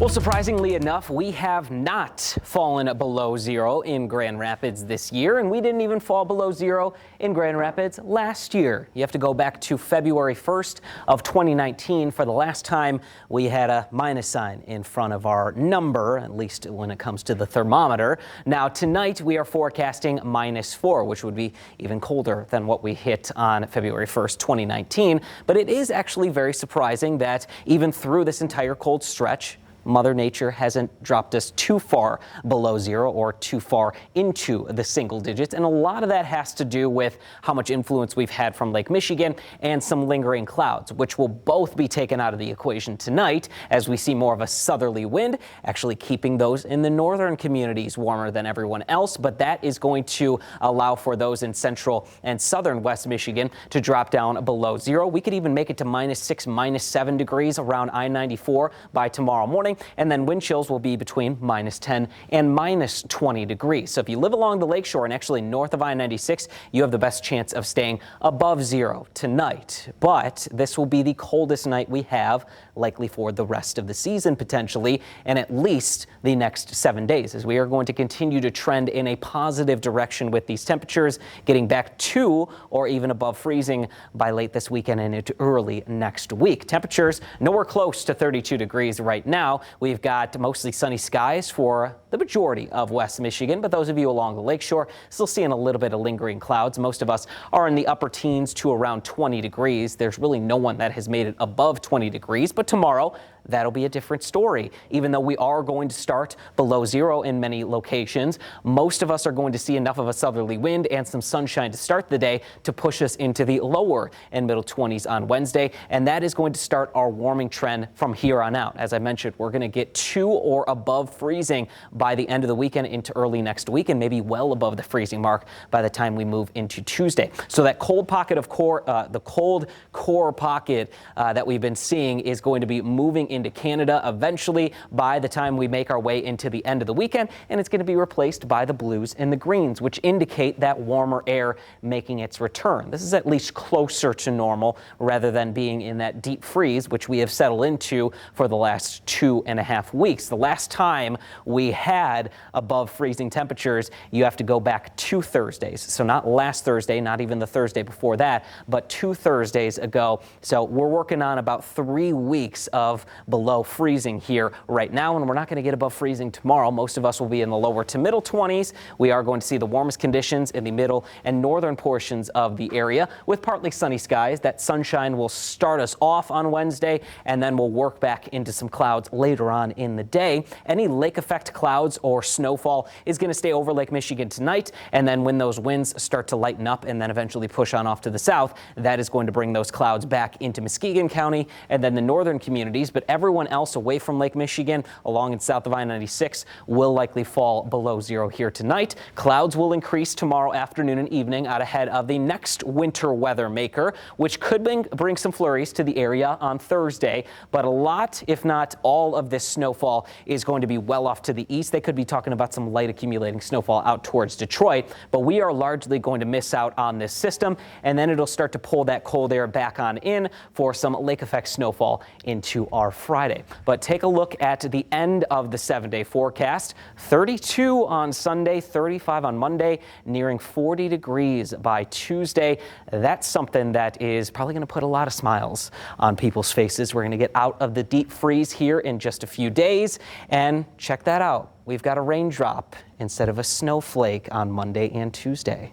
Well, surprisingly enough, we have not fallen below zero in Grand Rapids this year, and we didn't even fall below zero in Grand Rapids last year. You have to go back to February 1st of 2019 for the last time we had a minus sign in front of our number, at least when it comes to the thermometer. Now, tonight we are forecasting -4, which would be even colder than what we hit on February 1st, 2019. But it is actually very surprising that even through this entire cold stretch, Mother Nature hasn't dropped us too far below zero or too far into the single digits. And a lot of that has to do with how much influence we've had from Lake Michigan and some lingering clouds, which will both be taken out of the equation tonight as we see more of a southerly wind, actually keeping those in the northern communities warmer than everyone else. But that is going to allow for those in central and southern West Michigan to drop down below zero. We could even make it to -6, -7 degrees around I-94 by tomorrow morning. And then wind chills will be between -10 and -20 degrees. So if you live along the lakeshore and actually north of I-96, you have the best chance of staying above zero tonight. But this will be the coldest night we have likely for the rest of the season potentially, and at least the next 7 days, as we are going to continue to trend in a positive direction with these temperatures getting back to or even above freezing by late this weekend and into early next week. Temperatures nowhere close to 32 degrees right now. We've got mostly sunny skies for the majority of West Michigan, but those of you along the lakeshore still seeing a little bit of lingering clouds. Most of us are in the upper teens to around 20 degrees. There's really no one that has made it above 20 degrees, but tomorrow that'll be a different story. Even though we are going to start below zero in many locations, most of us are going to see enough of a southerly wind and some sunshine to start the day to push us into the lower and middle 20s on Wednesday. And that is going to start our warming trend from here on out. As I mentioned, we're going to get to or above freezing by the end of the weekend into early next week, and maybe well above the freezing mark by the time we move into Tuesday. So that cold pocket of the cold core pocket that we've been seeing is going to be moving into Canada eventually by the time we make our way into the end of the weekend, and it's going to be replaced by the blues and the greens, which indicate that warmer air making its return. This is at least closer to normal rather than being in that deep freeze, which we have settled into for the last 2.5 weeks. The last time we had above freezing temperatures, you have to go back 2 Thursdays. So not last Thursday, not even the Thursday before that, but 2 Thursdays ago. So we're working on about 3 weeks of below freezing here right now, and we're not going to get above freezing tomorrow. Most of us will be in the lower to middle 20s. We are going to see the warmest conditions in the middle and northern portions of the area with partly sunny skies. That sunshine will start us off on Wednesday, and then we'll work back into some clouds later on in the day. Any lake effect clouds or snowfall is going to stay over Lake Michigan tonight, and then when those winds start to lighten up and then eventually push on off to the south, that is going to bring those clouds back into Muskegon County and then the northern communities. But everyone else away from Lake Michigan along and south of I-96 will likely fall below zero here tonight. Clouds will increase tomorrow afternoon and evening out ahead of the next winter weather maker, which could bring some flurries to the area on Thursday. But a lot, if not all, of this snowfall is going to be well off to the east. They could be talking about some light accumulating snowfall out towards Detroit, but we are largely going to miss out on this system, and then it'll start to pull that cold air back on in for some lake effect snowfall into our Friday. But take a look at the end of the 7-day forecast. 32 on Sunday, 35 on Monday, nearing 40 degrees by Tuesday. That's something that is probably going to put a lot of smiles on people's faces. We're going to get out of the deep freeze here in just a few days, and check that out. We've got a raindrop instead of a snowflake on Monday and Tuesday.